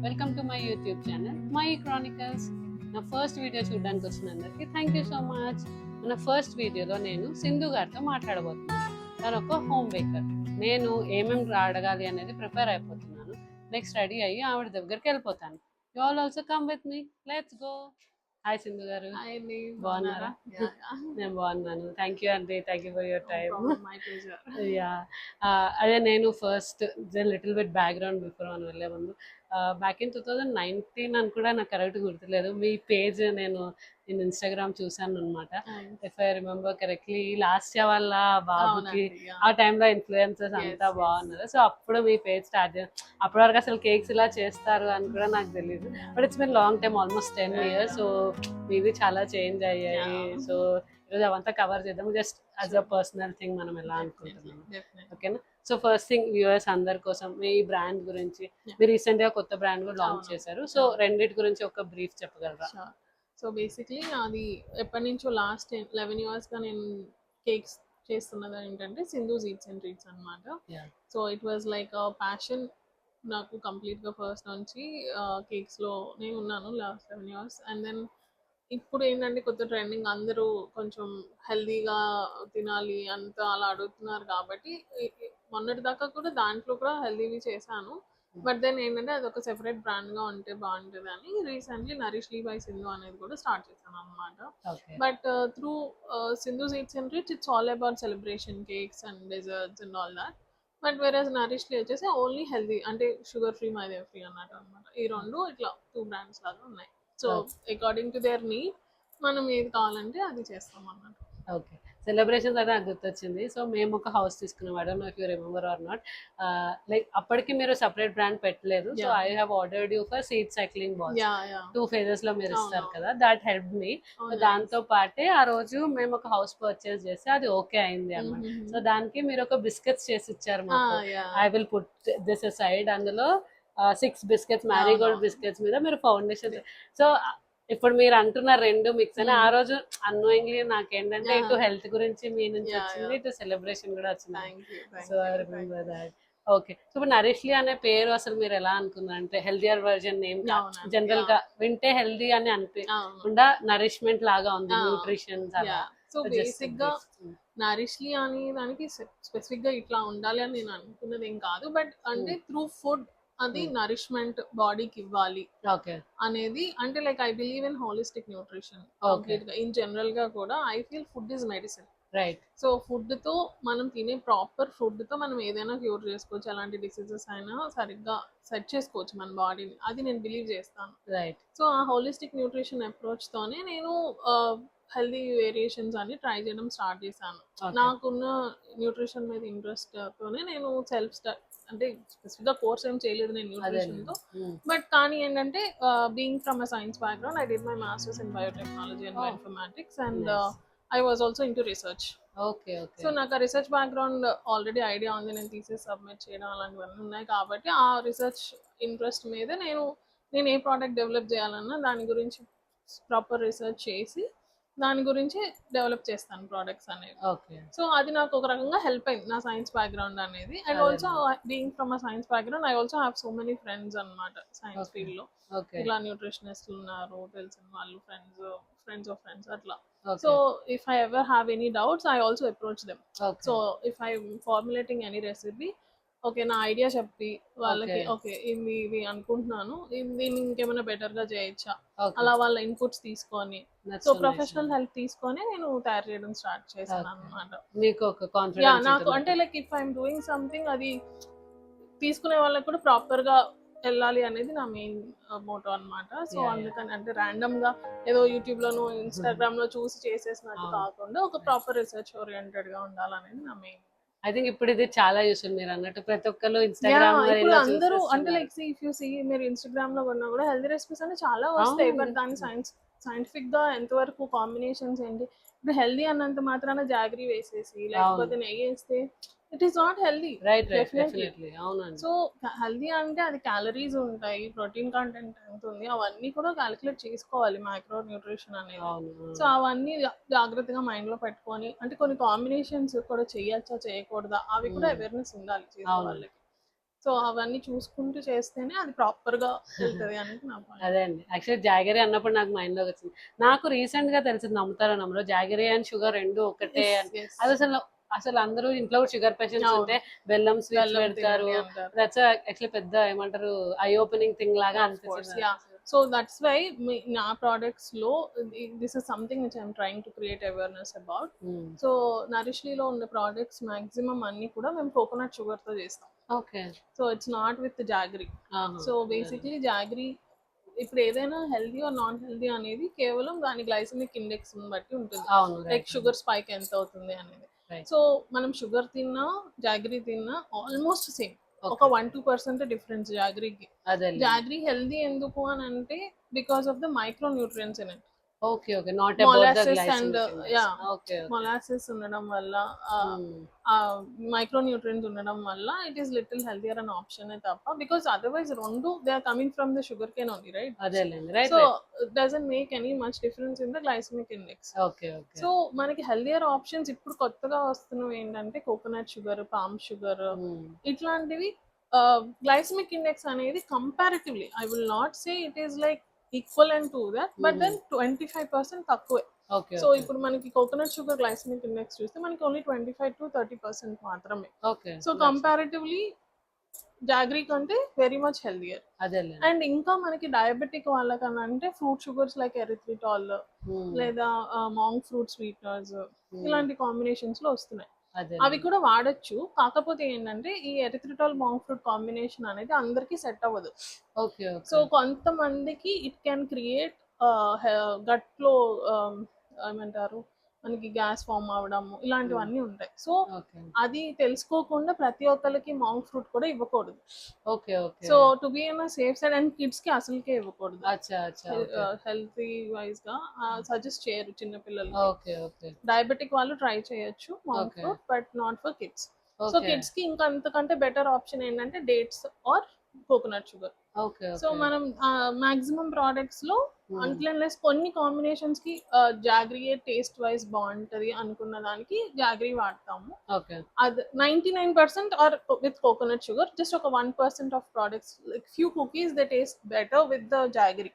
Welcome to my YouTube channel my Chronicles. నా first video చూడడానికి వచ్చిన అందరికీ థ్యాంక్ యూ సో మచ్. మన ఫస్ట్ వీడియోలో నేను సింధు గారితో మాట్లాడబోతున్నాను. తను ఒక హోమ్ బేకర్. నేను ఏమేమి అడగాలి అనేది ప్రిపేర్ అయిపోతున్నాను. నెక్స్ట్ రెడీ అయ్యి ఆవిడ దగ్గరికి వెళ్ళిపోతాను. You all also come with me, let's go. Hi Sindhu గారు, బాగున్నారా? నేను బాగున్నాను. థ్యాంక్ యూ అండి, thank you for your time. Yeah, అదే నేను first little bit background before మనం వెళ్ళే ముందు, బ్యాక్ ఇన్ 2019 అని కూడా నాకు కరెక్ట్ గుర్తులేదు, మీ పేజ్ నేను ఇన్స్టాగ్రామ్ చూసాను అనమాట. If I remember correctly last year వాళ్ళ బాబుకి ఆ టైంలో ఇన్ఫ్లుయెన్సర్స్ అంతా బాగున్నారు. సో అప్పుడు మీ పేజ్ స్టార్ట్ చేయాలి. అప్పటి వరకు అసలు కేక్స్ ఇలా చేస్తారు అని కూడా నాకు తెలియదు. But it's been long time, almost 10 years. So మీవి చాలా చేంజ్ అయ్యాయి. సో ఈరోజు అవంతా కవర్ చేద్దాం, just as a personal thing మనం ఎలా అనుకుంటున్నాం. ఓకేనా? సో ఫస్ట్ థింగ్, వ్యూవర్స్ అందరి కోసం మీ బ్రాండ్ గురించి, మీరు రీసెంట్ గా కొత్త బ్రాండ్ కూడా లాంచ్ చేశారు. సో రెండింటి గురించి ఒక బ్రీఫ్ చెప్పగలరా? సో బేసిక్లీ అది ఎప్పటి నుంచో లాస్ట్ 11 years గా నేను కేక్స్ చేస్తున్నది ఏంటంటే సింధు ఈట్స్ అండ్ ట్రీట్స్ అనమాట. So it was like passion నాకు కంప్లీట్గా ఫస్ట్ నుంచి కేక్స్లో నేను ఉన్నాను లాస్ట్ 7 years. అండ్ దెన్ ఇప్పుడు ఏంటంటే కొత్త ట్రెండింగ్, అందరూ కొంచెం హెల్దీగా తినాలి అంతా అలా అడుగుతున్నారు కాబట్టి మొన్నటి దాకా కూడా దాంట్లో కూడా హెల్దీవి చేశాను. బట్ దెన్ ఏంటంటే అది ఒక సెపరేట్ బ్రాండ్గా ఉంటే బాగుంటుంది అని రీసెంట్లీ నరిష్లీ బై సింధు అనేది కూడా స్టార్ట్ చేశాను అనమాట. But through Sindhu eats and treats it's all about celebration cakes and desserts and all that. But whereas Nourishly వచ్చేసి ఓన్లీ హెల్దీ, అంటే షుగర్ ఫ్రీ మైదా ఫ్రీ అన్నట్టు అనమాట. ఈ రెండు ఇట్లా 2 brands లాగా ఉన్నాయి. So according to their need మనం ఏది కావాలంటే అది చేస్తాం అన్నట్టు. ఓకే, సెలబ్రేషన్స్ అంటే నాకు గుర్తొచ్చింది. సో మేము ఒక హౌస్ తీసుకున్నాం, I don't know if you remember or not. Like అప్పటికి మీరు సెపరేట్ బ్రాండ్ పెట్టలేదు. So I have ordered you for seed cycling balls. 2 phases లో మీరు ఇస్తారు కదా, దాట్ హెల్ప్ మీ. దాంతో పాటే ఆ రోజు మేము ఒక హౌస్ పర్చేస్ చేస్తే అది ఓకే అయింది అన్నమాట. సో దానికి మీరు ఒక బిస్కెట్స్ చేసి ఇచ్చారు మాకు. I will put this side. అందులో 6 బిస్కెట్స్, మ్యారీగోల్డ్ బిస్కెట్స్ మీద మీరు ఫౌండేషన్. సో ఇప్పుడు మీరు అంటున్నారు 2 మిక్స్ అని. ఆ రోజు అన్నోయింగ్లీ నాకేంటంటే ఇటు హెల్త్ గురించి మీ నుంచి వచ్చింది, ఇటు సెలబ్రేషన్ కూడా వచ్చింది. So I remember that. Okay, so ఇప్పుడు నరిష్లీ అనే పేరు అసలు మీరు ఎలా అనుకున్నారు? అంటే హెల్దియర్ వర్జన్ నేమ్, జనరల్ గా వింటే హెల్దీ అని అనిపించకుండా నరిష్మెంట్ లాగా ఉంది, న్యూట్రిషన్. సో బేసిక్ గా నరిష్లీ అనే దానికి స్పెసిఫిక్ గా ఇట్లా ఉండాలి అని నేను అనుకున్నది ఏం కాదు. బట్ అంటే త్రూ ఫుడ్ అది నరిష్మెంట్ బాడీకి ఇవ్వాలి అనేది. అంటే like I believe in holistic nutrition complete గా. ఇన్ జనరల్ గా కూడా I feel food is medicine. Right. So food తో మనం తినే ప్రాపర్ ఫుడ్ తో మనం ఏదైనా క్యూర్ చేసుకోవచ్చు, ఎలాంటి డిసీజెస్ అయినా సరిగ్గా సెట్ చేసుకోవచ్చు మన బాడీని. అది నేను బిలీవ్ చేస్తాను. రైట్. సో ఆ హోలిస్టిక్ న్యూట్రిషన్ అప్రోచ్ తోనే నేను హెల్దీ వేరియేషన్స్ అని ట్రై చేయడం స్టార్ట్ చేశాను. నాకున్న న్యూట్రిషన్ మీద ఇంట్రెస్ట్ తోనే నేను సెల్ఫ్ అంటే స్పెసిఫిక్ గా కోర్స్ ఏం చేయలేదు నేను న్యూట్రిషన్ తో. బట్ కానీ ఏంటంటే being from a science background, I did my masters in biotechnology and bioinformatics and I was also into research. So నాకు ఆ రీసెర్చ్ బ్యాక్గ్రౌండ్ ఆల్రెడీ ఐడియా ఉంది, నేను థీసిస్ సబ్మిట్ చేయడం అలాంటివన్నీ ఉన్నాయి. కాబట్టి ఆ రీసెర్చ్ ఇంట్రెస్ట్ మీద నేను ఏ ప్రోడక్ట్ డెవలప్ చేయాలన్నా దాని గురించి ప్రాపర్ రీసెర్చ్ చేసి దాని గురించి డెవలప్ చేస్తాను ప్రోడక్ట్స్ అనేవి. సో అది నాకు ఒక రకంగా హెల్ప్ అయింది, నా సైన్స్ బ్యాక్గ్రౌండ్ అనేది. And also being from a science background, I also have so many friends అనమాట సైన్స్ ఫీల్డ్ లో. ఇట్లా న్యూట్రిషనిస్ట్ ఉన్నారు, తెలిసిన వాళ్ళు, ఫ్రెండ్స్ ఆఫ్ ఫ్రెండ్స్ అట్లా. So if I ever have any doubts, I also approach them. So if I formulating any recipe, okay నా idea చెప్పి వాళ్ళకి, ఓకే ఇది అనుకుంటున్నాను, దీన్ని ఇంకేమైనా బెటర్ గా చేయొచ్చా, అలా వాళ్ళ ఇన్పుట్స్ తీసుకొని, సో ప్రొఫెషనల్ హెల్ప్ తీసుకొని నేను తయారు చేయడం స్టార్ట్ చేశాను అనమాట. నాకు అంటే like if I'm doing something, అది తీసుకునే వాళ్ళకి కూడా ప్రాపర్ గా వెళ్ళాలి అనేది నా మెయిన్ మోటో అనమాట. సో అందుకని అంటే ర్యాండమ్ గా ఏదో యూట్యూబ్ లోను ఇన్స్టాగ్రామ్ లో చూసి చేసేసినట్టు కాకుండా ఒక ప్రాపర్ రీసెర్చ్ ఓరియంటెడ్ గా ఉండాలనేది నా మెయిన్. ఐ థింక్ ఇప్పుడు ఇది చాలా యూస్ఫుల్, మీరు అన్నట్టు ప్రతి ఒక్కరు ఇన్స్టాగ్రామ్ ఇప్పుడు అందరూ అంటే లైక్ ఇఫ్ యూ సీ, మీరు ఇన్స్టాగ్రామ్ లో కొన్నా కూడా హెల్దీ రెసిపీస్ అంటే చాలా వస్తాయి. బట్ దాని సైంటిఫిక్ గా ఎంతవరకు కాంబినేషన్స్ ఏంటి, ఇప్పుడు హెల్దీ అన్నంత మాత్రాన జాగరీ వేసేసి లేకపోతే నెయ్యి వేస్తే it is not healthy. So healthy అంటే అది క్యాలరీస్ ఉంటాయి, ప్రోటీన్ కంటెంట్ ఎంత ఉంది, అవన్నీ కూడా క్యాలిక్యులేట్ చేసుకోవాలి మైక్రో న్యూట్రిషన్ అనేది. సో అవన్నీ జాగ్రత్తగా మైండ్ లో పెట్టుకొని, అంటే కొన్ని కాంబినేషన్స్ కూడా చేయొచ్చా చేయకూడదా అవి కూడా అవేర్నెస్ ఉండాలి చేసే వాళ్ళకి. సో అవన్నీ చూసుకుంటూ చేస్తేనే అది ప్రాపర్ గా వెళ్తది అనేది నా పాయింట్. అదే అండి, యాక్చువల్లీ జాగరీ అన్నప్పుడు నాకు మైండ్ లోకి వచ్చింది. నాకు రీసెంట్ గా తెలిసింది, నమ్ముతారో నమ్మరో, జాగరీ అండ్ షుగర్ రెండు ఒకటే అని. Yes. అది అసలు అందరూ ఇంట్లో షుగర్ పేషెంట్స్ అవును. ఉంటే బెల్లం స్వీట్స్ బెల్లం పెడతారు. తినండి అంటారు. దట్స్ యాక్చువల్లీ పెద్ద ఏమంటారు, ఐ ఓపెనింగ్ థింగ్ లాగా Of course, అనిపించింది. yeah. So that's why నా products లో this is something which I'm trying to create awareness about. So నరిష్లీలో ఉన్న ప్రోడక్ట్స్ మాక్సిమం అన్ని కూడా మేము కోకోనట్ షుగర్ తో చేస్తాం. Okay. So it's not with jaggery. So basically jaggery ఇప్పుడు ఏదైనా హెల్దీ ఆర్ నాన్ హెల్దీ అనేది కేవలం దాని గ్లైసమిక్ ఇండెక్స్ బట్టి ఉంటుంది. లైక్ షుగర్ స్పైక్ ఎంత అవుతుంది అనేది. సో మనం షుగర్ తిన్నా జాగరీ తిన్నా ఆల్మోస్ట్ సేమ్. ఒక 1-2% డిఫరెన్స్ జాగరీకి. జాగరీ హెల్దీ ఎందుకు అని అంటే because of the micro nutrients in it. Okay okay, not about the molasses and okay molasses ఉండడం వల్ల మైక్రో న్యూట్రియన్స్ ఉండడం వల్ల it is little healthier an option తప్ప, బికాస్ అదర్వైజ్ రెండు they are coming from the sugar cane only, right? అదేలేండి, right. So it doesn't make any much difference in the glycemic index. Okay okay. So మనకి healthier options ఇప్పుడు కొత్తగా వస్తున్నవి ఏంటంటే coconut sugar, palm sugar, ఇట్లాంటివి. Glycemic index అనేది comparatively I will not say it is like equal to that, but then 25% తక్కువే. So ఇప్పుడు మనకి కోకోనట్ షుగర్ గ్లైసమిక్ ఇండెక్స్ చూస్తే మనకి ఓన్లీ 25 to 30% మాత్రమే. సో కంపారిటివ్లీ జాగరీ కంటే వెరీ మచ్ హెల్దియర్. అండ్ ఇంకా మనకి డయాబెటిక్ వాళ్ళకన్నా అంటే ఫ్రూట్ షుగర్స్ లైక్ ఎరిథ్రిటాల్ లేదా మాంగ్ ఫ్రూట్ స్వీట్నర్స్ ఇలాంటి కాంబినేషన్స్ లో వస్తున్నాయి. అవి కూడా వాడచ్చు. కాకపోతే ఏంటంటే ఈ ఎరిథ్రిటాల్ మాంగ్ ఫ్రూట్ కాంబినేషన్ అనేది అందరికి సెట్ అవ్వదు. సో కొంతమందికి ఇట్ కెన్ క్రియేట్ గట్ లో ఏమంటారు మనకి గ్యాస్ ఫామ్ అవడము ఇలాంటివన్నీ ఉంటాయి. సో అది తెలుసుకోకుండా ప్రతి ఒక్కరికి మాంగ్ ఫ్రూట్ కూడా ఇవ్వకూడదు. So to be in safe side and kids కి అసలుకే ఇవ్వకూడదు. హెల్తీ వైజ్ గా సజెస్ట్ చేయరు చిన్న పిల్లలకి. డయాబెటిక్ వాళ్ళు ట్రై చేయొచ్చు monk fruit, but not for kids. So kids కి ఇంకా అంతకంటే బెటర్ ఆప్షన్ ఏంటంటే dates or coconut sugar. So మనం మాక్సిమం ప్రోడక్ట్స్ లో అన్లెస్ కొన్ని కాంబినేషన్స్ కి జాగరీ టేస్ట్ వైజ్ బాగుంటది అనుకున్న దానికి జాగరీ వాడతాము. అది 99% or with coconut sugar. Just ఒక 1% of products like few cookies they taste better with the jaggery.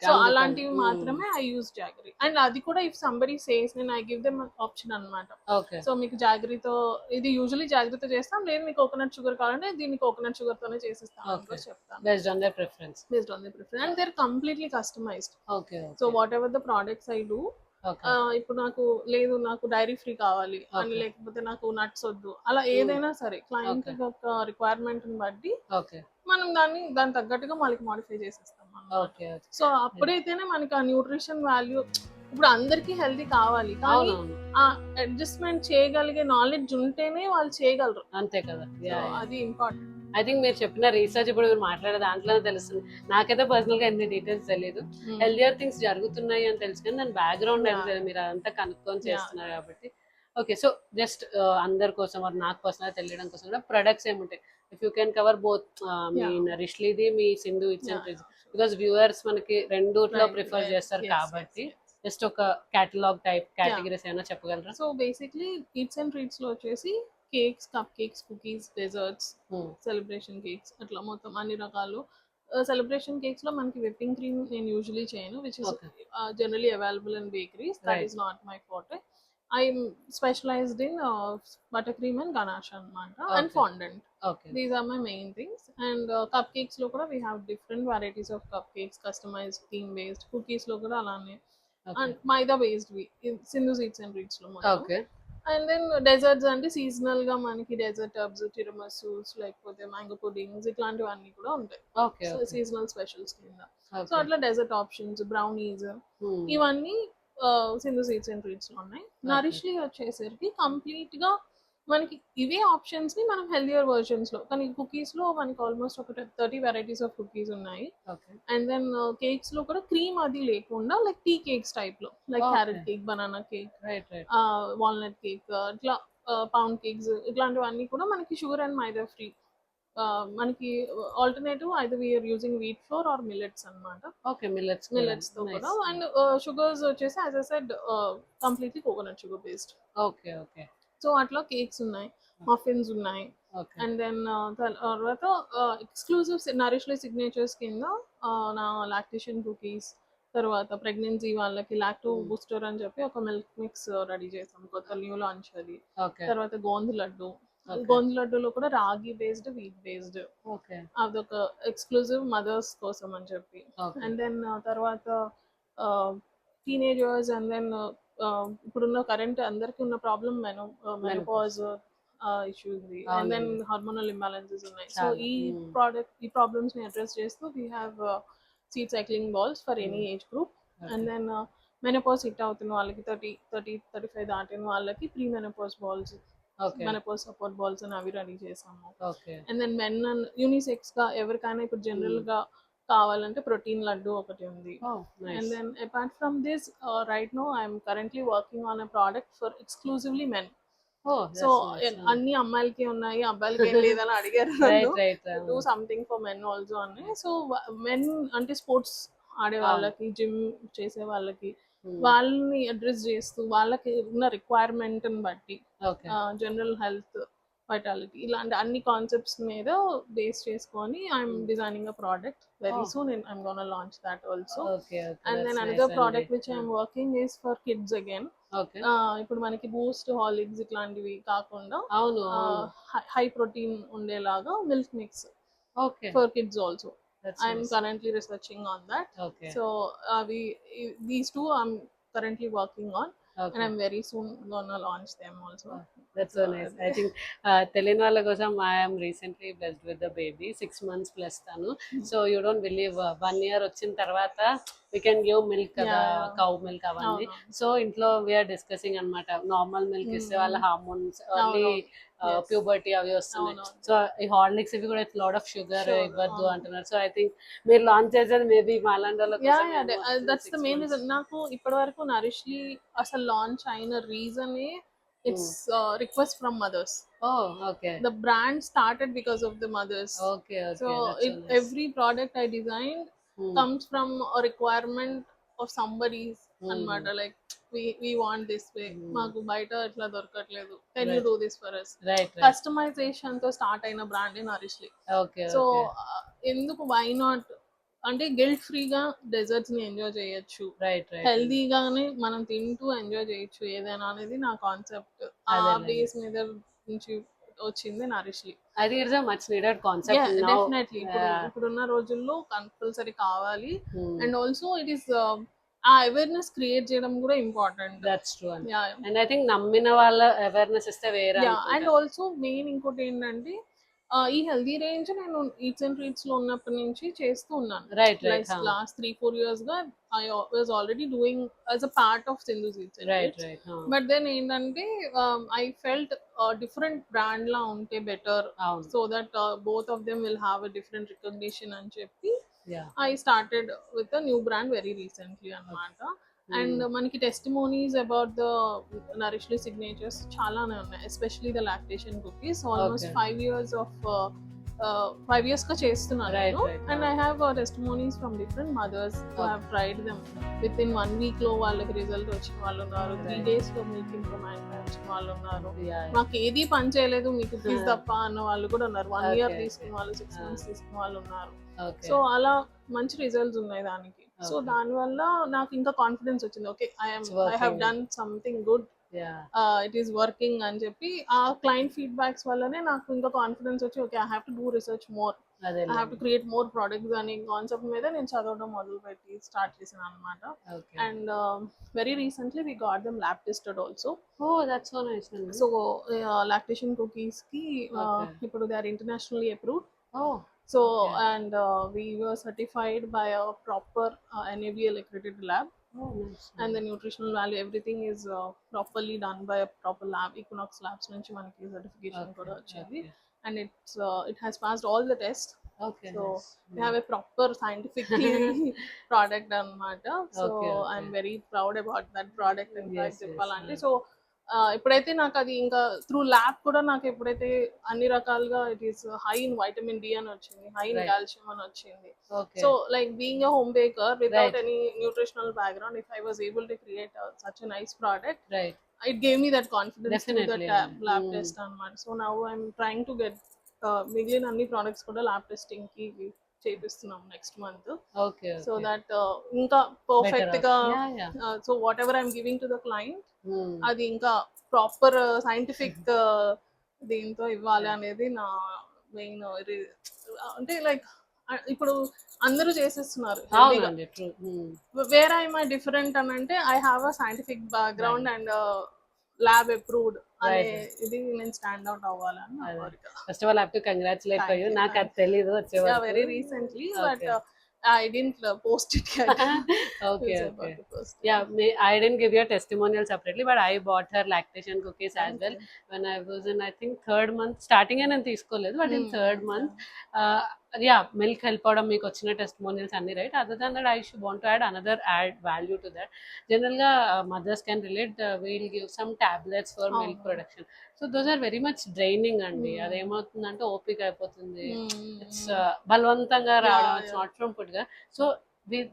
So అలాంటివి మాత్రమే ఐ యూస్ జాగరీ. అండ్ అది కూడా ఇఫ్ సంబడి సేస్ నేను ఐ గివ్ దెమ్ ఆప్షన్ అన్నమాట. సో మీకు జాగరీతో ఇది యూజువల్లీ జాగరీతో చేస్తాం, లేదు మీకు కోకోనట్ షుగర్ కావాలంటే దీన్ని కోకోనట్ షుగర్ తోనే చేసిస్తాం అని కూడా చెప్తాను. Based on their preference. And they're completely customized. So whatever the products I do, ఇప్పుడు నాకు డైరీ ఫ్రీ కావాలి అని, లేకపోతే నాకు నట్స్ వద్దు, అలా ఏదైనా సరే క్లయింట్ యొక్క రిక్వైర్మెంట్ ని బట్టి మనం దాని తగ్గట్టుగా మనకి మాడిఫై చేసేస్తాం. సో అప్పుడైతేనే మనకి ఆ న్యూట్రిషన్ వాల్యూ, ఇప్పుడు అందరికి హెల్తీ కావాలి కానీ ఆ అడ్జస్ట్మెంట్ చేయగలిగే నాలెడ్జ్ ఉంటేనే వాళ్ళు చేయగలరు. అంతే కదా, అది ఇంపార్టెంట్. ఐ థింక్ మీరు చెప్పిన రీసెర్చ్ ఇప్పుడు మీరు మాట్లాడే దాంట్లోనే తెలుస్తుంది. నాకైతే పర్సనల్ గా ఎన్ని డీటెయిల్స్ తెలియదు. హెల్దియర్ థింగ్స్ జరుగుతున్నాయి అని తెలుసు కానీ దాని బ్యాక్గ్రౌండ్ అయితే మీరు అదంతా కనుక్కొని చేస్తున్నారు కాబట్టి. ఓకే, సో జస్ట్ అందరి కోసం నాకు పర్సనల్ తెలియడం కోసం కూడా ప్రొడక్ట్స్ ఏముంటాయి, if you can cover both మీ నరిష్లీది, మీ Sindhu eats and treats, because viewers మనకి రెండుట్లో ప్రిఫర్ చేస్తారు కాబట్టి జస్ట్ ఒక కేటలాగ్ టైప్ కేటగిరీస్ ఏమైనా చెప్పగలరా? So basically eats and treats లో వచ్చేసి cakes, cup cakes, cookies, desserts, celebration cakes, అట్లా మొత్తం అన్ని రకాలు. సెలబ్రేషన్ కేక్స్ లో మనకి విప్పింగ్ క్రీమ్ నేను యూజువలీ చేయను, which is generally available in bakeries. That is not my forte. I'm specialized in buttercream and ganache anamata, and fondant. These are my main things. And cupcakes lo kuda we have different varieties of cupcakes, customized, theme based. Cookies lo kuda alane, and maida based Sindhu Sweets and Treats lo motam. And then desserts అంటే seasonal గా మనకి dessert tubs, టిరమసూస్, లేకపోతే mango puddings ఇట్లాంటివన్నీ కూడా ఉంటాయి seasonal specials కింద. So అట్లా dessert options, brownies, ఇవన్నీ సింధు స్వీట్స్ అండ్ ట్రీట్స్ లో ఉన్నాయి. నరిష్లీ వచ్చేసరికి కంప్లీట్ గా మనకి ఇవే ఆప్షన్స్ ని మనం హెల్దియర్ వర్షన్స్ లో, కానీ కుకీస్ లో మనకి ఆల్మోస్ట్ ఒక 30 వెరైటీస్ ఆఫ్ కుకీస్ ఉన్నాయి. అండ్ దెన్ కేక్స్ లో కూడా క్రీమ్ అది లేకుండా లైక్ టీ కేక్స్ టైప్ లో, like carrot cake, banana cake, walnut cake, ఇట్లా పౌండ్ కేక్స్, ఇట్లాంటివన్నీ కూడా మనకి షుగర్ అండ్ మైదా ఫ్రీ. మనకి alternative either we are using wheat flour or millets అన్నమాట. మిల్లెట్స్ తో కూడా. అండ్ షుగర్స్ వచ్చేసి as I said completely coconut sugar based. So అట్లా కేక్స్ ఉన్నాయి. మఫిన్స్ ఉన్నాయి. ఓకే. అండ్ దెన్ తర్వాత ఎక్స్క్లూజివ్ నరిష్లీ సిగ్నేచర్స్ కింద నా లాక్టేషన్ కుకీస్, తర్వాత ప్రెగ్నెన్సీ వాళ్ళకి లాక్టో బూస్టర్ అని చెప్పి ఒక మిల్క్ మిక్స్ రెడీ చేసాం, కొత్త న్యూ లాంచ్ అది. ఓకే. తర్వాత గోంద్ లడ్డు, Okay. గోంద్ లడ్డూలో కూడా ragi based, wheat based, okay. అదొక ఎక్స్క్లూజివ్ మదర్స్ కోసం అని చెప్పి. ఓకే. అండ్ దెన్ తర్వాత టీనేజర్స్, అండ్ దెన్ ఇప్పుడున్న కరెంట్ అందరికి ఉన్న ప్రాబ్లం మెనోపాజ్ ఇష్యూ ఉంది, అండ్ దెన్ హార్మోనల్ ఇంబ్యాలెన్సెస్ ఉన్నాయి. సో ఈ ప్రాబ్లమ్స్ ని అడ్రస్ చేస్తూ we have seed cycling balls for any age group. And then menopause hit అవుతున్న వాళ్ళకి 35 దాటిన వాళ్ళకి pre menopause balls, menopause support balls అని అవి రెడీ చేసాము. అండ్ దెన్ మెన్ యూనిసెక్స్ గా ఎవరికైనా ఇప్పుడు జనరల్ గా కావాలంటే ప్రోటీన్ లడ్డు ఒకటి ఉంది. And then apart from this right now I'm currently working on a product for exclusively men. So అన్ని అమ్మాయిలకి ఉన్నాయి, అబ్బాయిలకి ఏం లేదని అడిగారు నన్ను, do something for men also అని. సో మెన్ అంటే స్పోర్ట్స్ ఆడే వాళ్ళకి, జిమ్ చేసే వాళ్ళకి, వాళ్ళని అడ్రస్ చేస్తూ వాళ్ళకి ఉన్న రిక్వైర్మెంట్ బట్టి జనరల్ హెల్త్, వైటాలిటీ, ఇలాంటి అన్ని కాన్సెప్ట్స్ మీద బేస్ చేసుకొని I'm designing a product. Very soon I'm gonna launch that also. And then another product which I'm working is for kids again. ఇప్పుడు మనకి బూస్ట్, హార్లిక్స్ ఇట్లాంటివి కాకుండా హై ప్రోటీన్ ఉండేలాగా milk mix for kids also. I'm currently researching on that. So these two I'm currently working on, and I'm very soon gonna launch them also. That's so nice. I think తెలియని వాళ్ళ కోసం I am recently blessed with the baby, 6 months plus tanu. So you don't believe 1 year వచ్చిన తర్వాత we can give milk కదా, cow milk అవన్నీ. So ఇంట్లో we are discussing అన్నమాట, normal milk ఇస్తే వాళ్ళ హార్మోన్స్ ప్యూబర్టీ అవి వస్తున్నాయి. సో ఈ హార్లిక్స్ ఇవి కూడా లాట్ ఆఫ్ షుగర్ ఇవ్వద్దు అంటున్నారు. సో ఐ థింక్ మీరు లాంచ్ చేసేది మేబీ మాలాంటి వాళ్ళకి. That's the main reason. నాకు ఇప్పటి వరకు నరిష్లీ అసలు లాంచ్ అయిన reason it's request from mothers. Okay. The brand started because of the mothers. Okay. So every product I designed comes from a requirement of somebody's anamata, like we want this way, maaku baita itla dorkatledu, can you do this for us? Customization to start aina brand in Narishli. So enduku why not అంటే guilt ఫ్రీగా desserts ని enjoy చేయొచ్చు, హెల్దీగానే మనం తింటూ enjoy చేయొచ్చు ఏదైనా అనేది నా కాన్సెప్ట్. ఆ బేస్ మీద నుంచి వచ్చింది నరిష్లీ. అది is a much needed concept now. Definitely ఇప్పుడున్న రోజుల్లో కంపల్సరీ కావాలి. అండ్ ఆల్సో ఇట్ ఈస్ ఆ అవేర్నెస్ క్రియేట్ చేయడం కూడా important. That's true. And I think నమ్మిన వాళ్ళ అవేర్నెస్ ఇస్తే వేరే. అండ్ ఆల్సో మెయిన్ ఇంకోటి ఏంటంటే ఈ హెల్దీ రేంజ్ నేను ఈట్స్ అండ్ ట్రీట్స్ లో ఉన్నప్పటి నుంచి చేస్తూ ఉన్నాను. లాస్ట్ 3-4 years గా I was already doing as a part of Sindhu's eats and treats. But then ఏంటంటే ఐ ఫెల్ట్ డిఫరెంట్ బ్రాండ్ లా ఉంటే better, so that both of them will have a different recognition అని చెప్పి I started with a new brand very recently అన్నమాట. And మనకి testimonies about the Nourishly signatures చాలానే ఉన్నాయి, especially the lactation cookies. Almost 5 years గా చేస్తున్నాను నేను. And I have testimonies from different mothers who have tried them. With in 1 week లో వాళ్ళకి result వచ్చిన వాళ్ళు ఉన్నారు, 3 days లో మిల్క్ ఇంప్రూవ్మెంట్ వచ్చిన వాళ్ళు ఉన్నారు, మాకు ఏది పని చేయలేదు మీకు ఫీజు తప్ప అన్న వాళ్ళు కూడా ఉన్నారు, 1 year తీసుకున్న వాళ్ళు, 6 months తీసుకున్న వాళ్ళు ఉన్నారు. సో అలా మంచి రిజల్ట్స్ ఉన్నాయి దానికి. సో దానివల్ల నాకు ఇంకా కాన్ఫిడెన్స్ వచ్చింది, okay I have done something good, it is working అని చెప్పి. ఆ క్లయింట్ ఫీడ్బ్యాక్స్ వల్లనే నాకు ఇంకా కాన్ఫిడెన్స్ వచ్చి okay I have to do research more, I have to create more products అనే కాన్సెప్ట్ మీద నేను చదవడం మొదలు పెట్టి స్టార్ట్ చేశాను అనమాట. And very recently we got them lab tested also. That's so nice. So lactation cookies కి ఇప్పుడు they are internationally approved. So and we were certified by a proper NABL accredited lab. Nice. And the nutritional value, everything is properly done by a proper lab. Equinox Labs nunchi manaki certification kuda vachindi. And it has passed all the tests. So we have a proper scientifically product anamata. So I'm very proud about that product in fact cheppalante. So ఎప్పుడైతే నాకు అది ఇంకా through lab కూడా నాకు ఎప్పుడైతే అన్ని రకాలుగా it is high in vitamin D అని వచ్చింది, హై ఇన్ కాల్షియం అని వచ్చింది. So like being a home baker without any nutritional background, if I was able to create such a nice product, it gave me that confidence to that Definitely. lab test అనమాట. So now I'm trying to get మిగిలిన అన్ని products కూడా lab testing కి చేపిస్తున్నాం next month. Okay. So that ఇంకా perfect గా yeah. so whatever I'm giving to the client Hmm. అది ఇంకా proper scientific దీంతో ఇవ్వాలి అనేది నా మెయిన్. అంటే లైక్ ఇప్పుడు అందరూ చేసేస్తున్నారు హెల్దీగా. అవునండి, true. Where I my different అని అంటే I have a scientific background and lab approved అనే ఇది నేను స్టాండ్ అవుట్ అవ్వాలని నా కోరిక. First of all have to congratulate for you. నాకు అది తెలీదు Yeah, వచ్చేవారు. very recently, but I didn't post it yet. Okay, It's okay. about to post it. Yeah, I didn't give you a testimonial separately, but I bought her lactation cookies as Thank well you. when I was in, I think, third month. Starting and తీసుకోలేదు, but in Hmm, third month. Yeah, milk help అవడం మీకు వచ్చిన testimonials అన్ని, right? Other than that, I should want to add another value to that. Generally, mothers can relate. We'll give some tablets for milk production. So those are very much draining అండి. అదేమవుతుందంటే ఓపిక అయిపోతుంది. It's బలవంతంగా రావడం. It's not from food గా. So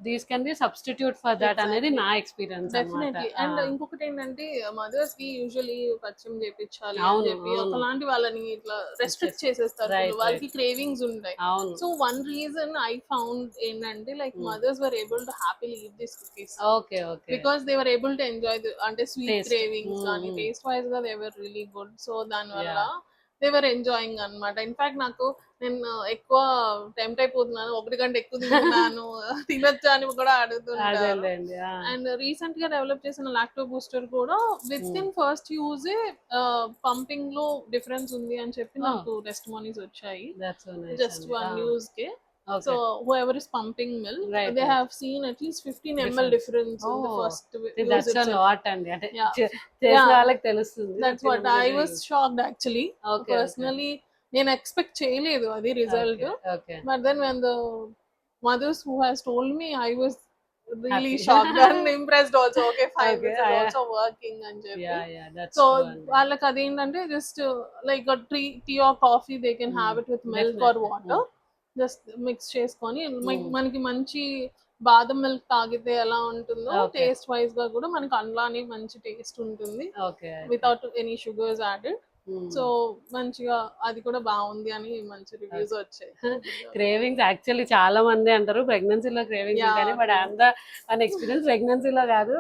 these can be substitute for that అనేది నా experience అన్నమాట. Definitely. And ఇంకొకటి ఏంటంటే మదర్స్ కి యూజువల్లీ పచ్చం చేపించాలి అని అవును, చెప్పి అవును. ఒకలాంటి వాళ్ళని ఇట్లా రెస్ట్రిక్ట్ చేసేస్తారు. Right, వాళ్ళకి క్రేవింగ్స్ ఉంటాయి. అవును. So one reason I found ఏంటంటే like mothers were able to happily eat this cookies okay, okay. Because they were able to enjoy అంటే స్వీట్ Taste. క్రేవింగ్స్ కానీ టేస్ట్ వైజ్ గా they were really good. So దానివల్ల Yeah. They were enjoying అనమాట. In fact నాకు నేను ఎక్కువ tempt అయిపోతున్నాను, 1 గంట ఎక్కువ తింటున్నాను తినొచ్చా అని కూడా అడుగుతుంటాను. అదేలేండి. అండ్ రీసెంట్ గా డెవలప్ చేసిన లాక్టో బూస్టర్ కూడా with in first use pumping లో డిఫరెన్స్ ఉంది అని చెప్పి నాకు టెస్టిమోనీస్ వచ్చాయి That's so nice. Just one use K. Okay. So whoever is pumping milk, Right, they right. have seen at least 15 ml difference in the Oh, first See, use that's a itself. lot అండి. అంటే Yeah. చేసిన Yeah. వాళ్ళకి తెలుస్తుంది. That's what I was shocked actually. Okay, Personally, నేను expect చేయలేదు అది result. Okay. But then when the mothers who has told me, I was really Happy. shocked and impressed also. Okay, fine, Okay, this is yeah. also working అని చెప్పి. Yeah, that's so true అండి. వాళ్ళకి అదేంటంటే just like tea or coffee they can have it with milk or Definitely. Water, just mix చేసుకొని మనకి మంచి బాదం milk తాగితే ఎలా ఉంటుందో Okay. టేస్ట్ వైజ్ గా కూడా మనకి అందులోనే మంచి టేస్ట్ ఉంటుంది okay. Without any sugars added. So మంచిగా అది కూడా బాగుంది అని మంచి రివ్యూస్ వచ్చాయి. క్రేవింగ్స్ యాక్చువల్లీ చాలా మంది అంటారు ప్రెగ్నెన్సీలో క్రేవింగ్స్ Yeah. ఉంటాయి, బట్ అంత మన ఎక్స్పీరియన్స్ ప్రెగ్నెన్సీలో కాదు,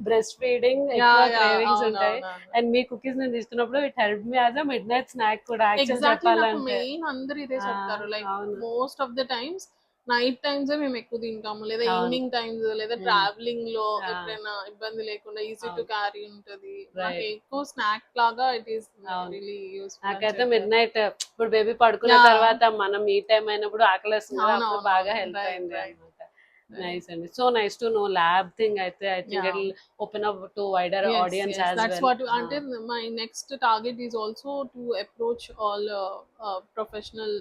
బ్రెస్ట్ ఫీడింగ్ క్రేవింగ్స్ ఉంటాయి. అండ్ మీ కుకీస్ నేను తీసుకున్నప్పుడు it help me as a mid night snack కూడా యాక్చువల్ ఎగ్జాక్ట్లీ. నాకు చెప్పాలంటే. మెయిన్ అందరు ఇదే చెప్తారు, లైక్ అవును. Most of the times night times మేము ఎక్కువ తింటాము, లేదా అవును. ఈవినింగ్ టైమ్స్, లేదా ట్రావెలింగ్ లో ఎప్పుడైనా ఇబ్బంది లేకుండా ఈజీ టు క్యారీ ఉంటది. నాకు ఎక్కువ స్నాక్ లాగా ఇట్ ఈస్ రియలీ యూస్ఫుల్. నాకైతే మిడ్ నైట్ ఇప్పుడు బేబీ పడుకున్న తర్వాత మనం ఈ టైం అయినప్పుడు ఆకలిస్తుంది కదా, అప్పుడు బాగా హెల్ప్ అయింది అనమాట. నైస్ అండి. So nice to know lab thing అయితే I think it will open up to wider audience as That's well. what అంటే my next target is also to approach all professional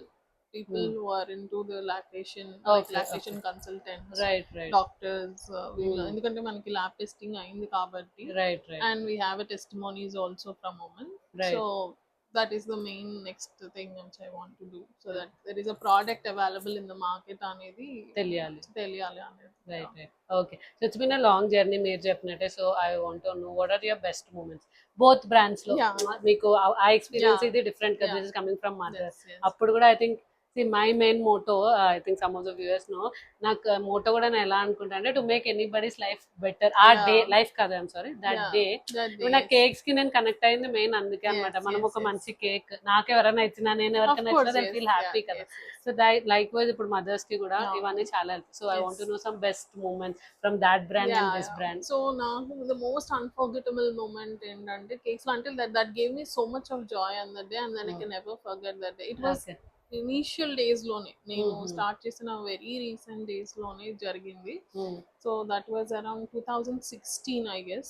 people who are into the lactation, like lactation consultants, right, doctors, ఎందుకంటే మనకి lab testing అయింది కాబట్టి, right. and we have a testimonies also from women. Right. So that is the main next thing which I want to do, so that there is a product available in the market అనేది తెలియాలి. అనేది. Right. Okay. So it's been a long journey మీరు చెప్పినట్టే. So I want to know what are your best moments both brands లో. మీకు ఆ experience ఇది different కదా, this is coming from mother. అప్పుడు కూడా I think my main motto, I think some of the viewers know, నాకు motto కూడా నేను ఎలా అనుకుంటా అంటే to make anybody's life better. ఆ డే లైఫ్ కాదు, ఐఎమ్ సారీ, దట్ డే. నా కేక్స్ కి నేను కనెక్ట్ అయింది మెయిన్ అందుకే అనమాట. మనం ఒక మంచి కేక్ నాకు ఎవరైనా ఇచ్చినా, నేను ఎవరికైనా ఇచ్చినా దెన్ ఫీల్ హ్యాపీ కదా. సో లైక్ వైజ్ ఇప్పుడు మదర్స్ కి కూడా ఇవన్నీ చాలా help. So I want to know some best moments from that brand and this brand. So నాకు ద మోస్ట్ అన్ఫర్గెటబుల్ మూమెంట్ ఏంటంటే కేక్స్ లో, అంటే that gave me so much of joy on that day, and then I can never forget that day. It was initial days లోనే, నేను start చేసిన very recent days లోనే జరిగింది. So that was around 2016 I guess.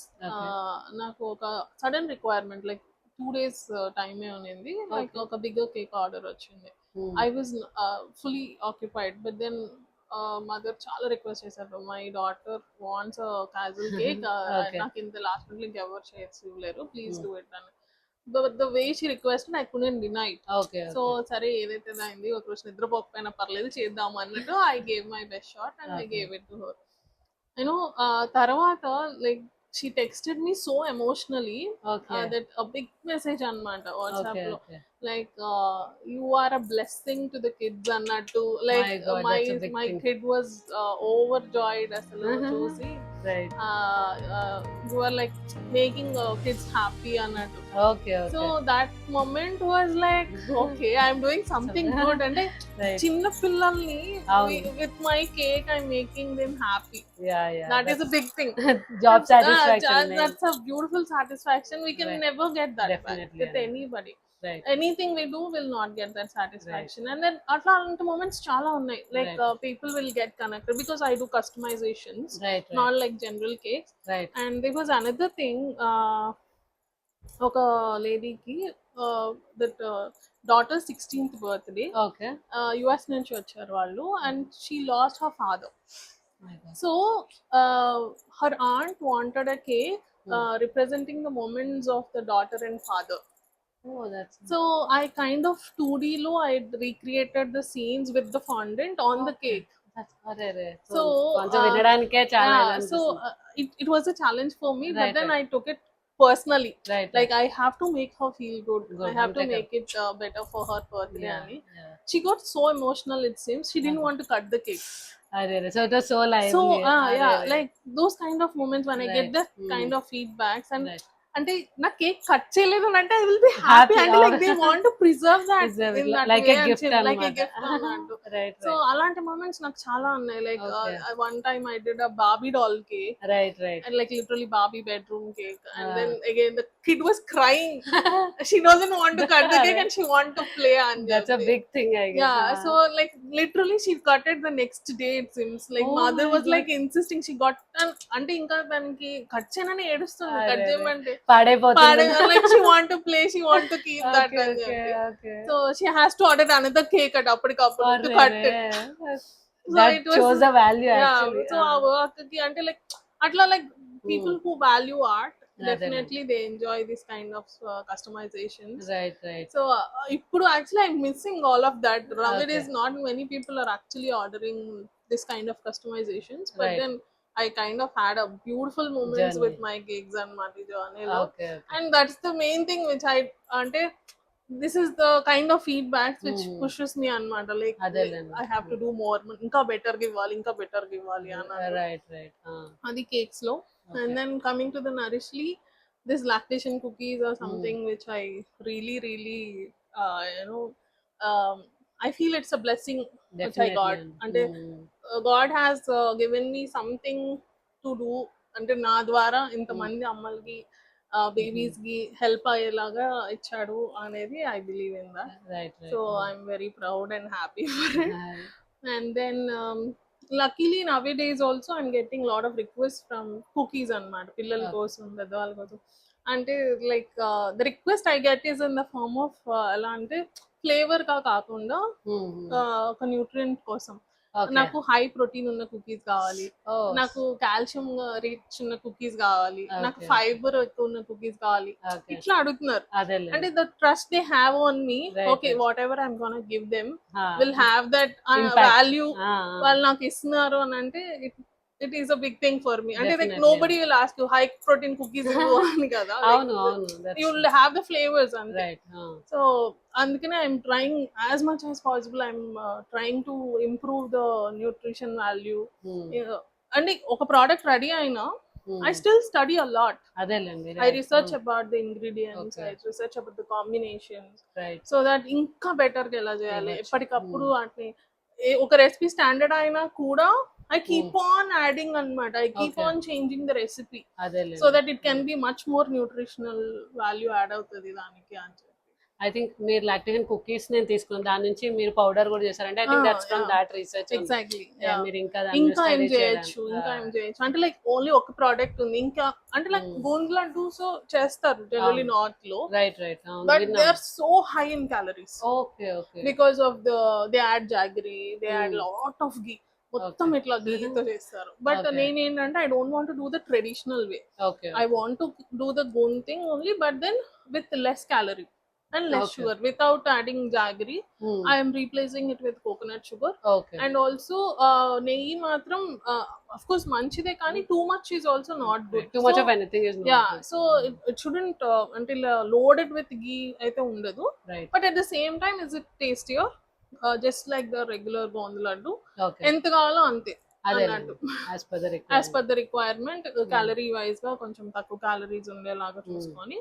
నాకు ఒక sudden requirement, like 2 days టైమే ఉన్నింది, like ఒక బిగ్గర్ కేక్ ఆర్డర్ వచ్చింది. I was fully occupied, but then mother చాలా రిక్వెస్ట్ చేశారు, my daughter wants casual cake, నాకు ఇంత లాస్ట్ మినిట్ ఇంకెవరు చేయలేరు, ప్లీజ్ డూ ఇట్ అని. The way she requested, I couldn't deny it. Okay. So సరే ఏదైతే అయింది, ఒక రోజు నిద్రపోకపోయినా పర్లేదు చేద్దాం అన్నట్టు I gave my best shot and I gave it to her. తర్వాత like she texted me so emotionally okay that a big message anamata WhatsApp okay lo, okay like you are a blessing to the kids annattu, like my God that's a big my thing kid was overjoyed asalu చూసి right you are like making kids happy annattu. Okay So okay that moment was like, okay, I'm doing something good. And right చిన్న పిల్లల్ని అవును. with my cake I'm making them happy. Yeah yeah That is a big thing. Job Ah, satisfaction that's a beautiful satisfaction. We can Right. never get that back Definitely, with yeah. anybody. Right Anything we do will not get that satisfaction. And then అట్లా అలాంటి moments చాలా ఉన్నాయి. Like Right. people will get connected because I do customizations, right not like general cakes. Right And there was another thing. ఒక లేడీకి that daughter 16th birthday okay US నుంచి వచ్చారు వాళ్ళు, and she lost her father. So her aunt wanted a cake representing the moments of the daughter and father. Oh that's So I kind of 2D lo I recreated the scenes with the fondant on the cake. అరే రే So కొంచెం వినడానికే చాలా yeah, so it was a challenge for me, but Right, then right. I took it personally. Right Like I have to make her feel good. Good, I have to like a- make it better for her birthday. yeah, Ani. yeah. She got so emotional, it seems. She didn't want to cut the cake. అరే రే so it was so lively So yeah, like those kind of moments when I get Right. that kind of feedbacks, and Right. అంటే నా cake cut చేయలేదు అని అంటే I will be happy. Happy, And like they want to preserve that Preserve it, in that like way a and gift say, like a అన్నమాట. gift అన్నట్టు. Right So అలాంటి moments నాకు చాలా ఉన్నాయి. Like Okay. one time I did a Barbie doll cake. Right right And like literally Barbie bedroom cake, and Ah. then again the kid was crying. She doesn't want to cut the cake and she want to play and that's a big thing I guess yeah. So like literally she cut it the next day, it seems. Like Oh mother my was God. like insisting. She got అంటే ఇంకా దానికి cut చేయనని ఏడుస్తుంది, అరే cut రే. చేయమంటే పాడైపోతుంది like she want to play, she want to keep that okay అని okay చెప్పి. Okay So she has to order another cake at అప్పటికప్పుడు to cut it. So that it was shows the value yeah. Actually So ఆ work కి అంటే like అట్లా like people who value art, అదేలే. definitely they enjoy this kind of customizations. Right right So ఇప్పుడు actually I'm missing all of that. Nowadays Okay. not many people are actually ordering this kind of customizations, but Right. then I kind of had a beautiful moments Journey. with my gigs and my journey lo. Okay And that's the main thing which I ante this is the kind of feedbacks which pushes me anamata, like అదేలేండి. I have to do more, ఇంకా better ఇవ్వాలి అన్నట్టు. Right right అది cakes లో. And then coming to the Nourishly, this lactation cookies are something which I really you know, I feel it's a blessing which I got. అంటే God has given me something to do, అంటే నా ద్వారా ఇంతమంది అమ్మలకి babies కి help అయ్యేలాగా ఇచ్చాడు అనేది I believe in that. Right So I'm very proud and happy for it. And then luckily nowadays also I'm getting a lot of requests from cookies అన్నమాట, పిల్లల కోసం పెద్దవాళ్ళ కోసం. అంటే like the request I get is in the form of ఎలా అంటే flavour గా కాకుండా ఒక న్యూట్రియంట్ కోసం. నాకు హై ప్రోటీన్ ఉన్న కుకీస్ కావాలి, నాకు కాల్షియం రిచ్ ఉన్న కుకీస్ కావాలి, నాకు ఫైబర్ ఎక్కువ ఉన్న కుకీస్ కావాలి, ఇట్లా అడుగుతున్నారు. అంటే the trust they have on me, okay what ever I'm gonna give them will have that value. వాళ్ళు నాకు ఇస్తున్నారు అని అంటే it is a big thing for me. And like nobody will ask you high protein cookies అని కదా, you will have the flavors and right. So అందుకనే I'm trying as much as possible, I'm trying to improve the nutrition value. And ఒక product ready అయినా I still study a lot. అదేలేండి. I research about the ingredients, I research about the combinations, so that ఇంకా better గా ఎలా చేయాలి ఎప్పటికప్పుడు. అంటే ఒక రెసిపీ స్టాండర్డ్ అయినా కూడా I keep on adding anamata, I keep on changing the recipe so that it can be much more nutritional value add అవుతది దానికి అని చెప్పి. ఐ థింక్ మీరు లాక్టేషన్ కుకీస్ నేను తీసుకున్నాను, దాని నుంచి మీరు పౌడర్ కూడా చేశారంటే I think that's from that research. Exactly. మీరు ఇంకా ఏం చేయొచ్చు అంటే లైక్ ఓన్లీ ఒక ప్రోడక్ట్ ఉంది, ఇంకా అంటే లైక్ గోండ్ లడ్డు సో చేస్తారు జనరల్లీ నార్త్ లో, right right, but they are so high in calories. Okay okay. Because of they add jaggery, they add lot of ghee, మొత్తం ఇట్లా ఘీతో చేస్తారు. బట్ నేనేంటంటే I don't want to do the traditional way, I want to do the gond thing only, but then with less calorie. and less Okay. sugar without adding jaggery. I am replacing it with coconut sugar. Okay And also నెయ్యి మాత్రం of course మంచిదే కానీ too much is also not good. Too much So, of anything is not yeah, so it shouldn't until loaded with ghee అయితే ఉండదు. Right But at the same time is it tastier, just like the regular boondi laddu. Okay ఎంత కావాలో అంతే అదే అన్నట్టు. As per the as per the requirement calorie wise గా కొంచెం తక్కువ క్యాలరీస్ ఉండేలాగా చూసుకొని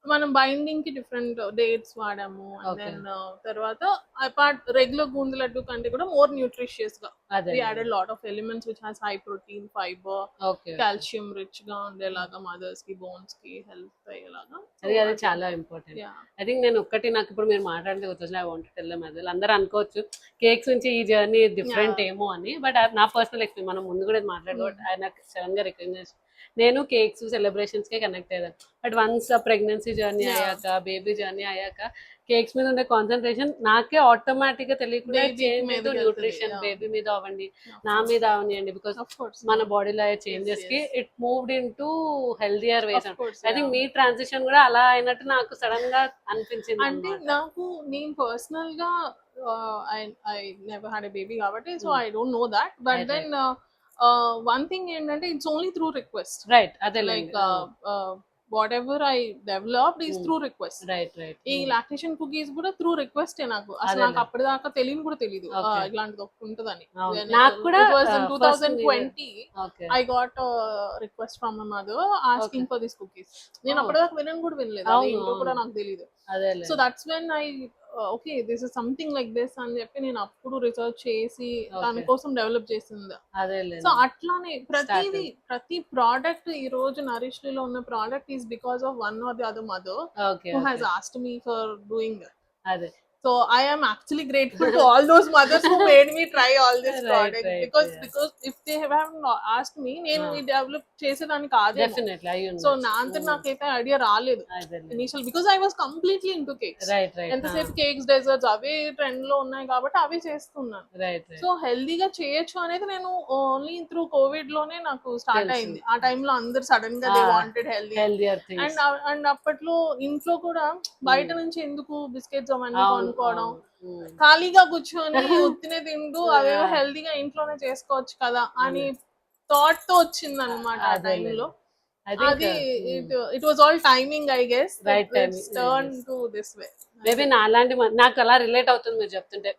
మనం బైండింగ్ కి డిఫరెంట్ డేట్స్ వాడాము. And Okay. దెన్ తర్వాత అపార్ట్ రెగ్యులర్ బూందీ లడ్డు కంటే కూడా మోర్ న్యూట్రిషియస్ గా అదే we added lot of elements which has high protein, fiber, okay calcium rich గా ఉండేలాగా మదర్స్ కి బోన్స్ కి హెల్ప్ అయ్యేలాగా. అది చాలా ఇంపార్టెంట్. Yeah. ఐ థింక్ నేను ఒక్కటి నాకు ఇప్పుడు మీరు మాట్లాడితే గుర్తొచ్చిన ఐ వాంట్ టెల్ దెమ్ అదే అందరూ అనుకోవచ్చు కేక్స్ నుంచి ఈ జర్నీ డిఫరెంట్ ఏమో అని, బట్ నా పర్సనల్ ఎక్స్పీరియన్స్ మనం ముందు కూడా మాట్లాడుకోవడం నాకు సడన్ గా రికగ్నైజ్ నేను కేక్స్ సెలబ్రేషన్స్ కే కనెక్ట్ అయ్యాను. బట్ వన్స్ ప్రెగ్నెన్సీ జర్నీ అయ్యాక బేబీ జర్నీ అయ్యాక కేక్స్ మీద ఉండే కాన్సన్ట్రేషన్ నాకే ఆటోమేటిక్ గా తెలియకుండా Baby చేంజ్ మీదకి వెళ్తుంది, న్యూట్రిషన్ yeah. బేబీ మీద అవ్వండి నా మీద అవనియండి, బికాస్ Of course. మన బాడీలో అయ్యే చేంజెస్ కి yes. It moved in to healthier ways. Of course, I think yeah. Me transition కూడా అలా అయినట్టు నాకు సడన్ గా అనిపించింది అంటే అన్నమాట. నాకు నేను పర్సనల్ గా I never had a baby కాబట్టి so Hmm. I don't know that. But Right, then one thing ఏంటంటే it's only through request. Right అదే like whatever I developed is through request. Right right ఈ lactation cookies కూడా through request నాకు అసలు నాకు అప్పటిదాకా తెలియని కూడా తెలియదు Okay. ఇలాంటిది ఒకటి ఉంటుందని. అవును. నాకు కూడా, first 2020 okay I got a request from my mother asking Okay. for these cookies. నేను Oh. అప్పటిదాకా వినను కూడా వినలేదు, అది అవును, ఏంటో కూడా అవును. నాకు తెలియదు. అదే so that's when I okay this is something like this అని చెప్పి నేను అప్పుడు రీసెర్చ్ చేసి దానికోసం డెవలప్ చేసింది. అదే సో అట్లానే ప్రతి ప్రోడక్ట్ ఈ రోజు నరిష్ లో ఉన్న product is because of one or the other mother okay who has asked me for doing that. అదే So I am actually grateful to all those mothers who made me try all this Right, product, right, because yeah. because if they have not asked me నేను Ah. Develop చేసేదాన్ని కాదు. Definitely అయ్యి so నా అంతా నాకైతే idea రాలేదు అదే initial, because I was completely into cakes. Right right ఎంతసేపు కేక్స్ డెజర్ట్స్ అవే ట్రెండ్ లో ఉన్నాయి కాబట్టి అవే చేస్తున్నాను. రైట్ సో హెల్దీగా చేయొచ్చు అనేది నేను ఓన్లీ త్రూ కోవిడ్ లోనే నాకు స్టార్ట్ తెలుసు. అయింది. ఆ టైంలో అందరు సడన్ గా they Ah. Wanted healthy. Healthier things and అప్పట్లో ఇంట్లో కూడా బయట నుంచి ఎందుకు బిస్కెట్స్ అవన్నీ కొనుక్కోవడం, అవును. ఖాళీగా కూర్చొని ఉత్తినే తింటూ అవేవో హెల్దీగా ఇంట్లోనే చేసుకోవచ్చు కదా అని థాట్ తో వచ్చింది అనమాట ఆ అదేలే. టైంలో. I think, అది it was all timing I guess. Right timing, turn yes. To this way. Maybe నా అలాంటి నాకు అలా రిలేట్ అవుతుంది మీరు చెప్తుంటే.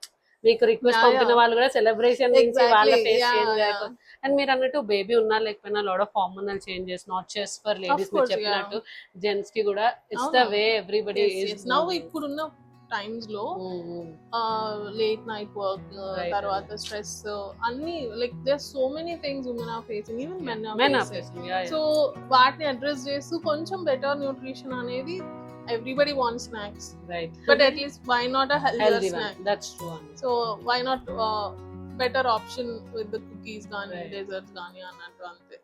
మీకు రిక్వెస్ట్ Yeah, పంపిన yeah. వాళ్ళు కూడా సెలబ్రేషన్ నుంచి Exactly, వాళ్ళ ఫేస్ yeah, చేంజ్ yeah. అయిపోతుంది. అండ్ మీరు అన్నట్టు బేబీ ఉన్నా లేకపోయినా lot of hormonal changes not just for ladies, మీరు course, చెప్పినట్టు జెంట్స్ కి కూడా ఇట్స్ ద అవును. వే ఎవ్రీబడి ఈస్ నౌ ఇప్పుడున్న టైమ్స్ లో లేట్ నైట్ వర్క్, Right, తర్వాత స్ట్రెస్ అన్ని like there so many things women are facing, even men men are are facing. Facing. So వాటిని అడ్రస్ చేస్తూ కొంచెం బెటర్ న్యూట్రిషన్ అనేది everybody want snacks, right but at least why not a healthy healthy snack. That's true. So why not better option with the cookies కానీ Right. Desserts కానీ అన్నట్టు అంతే.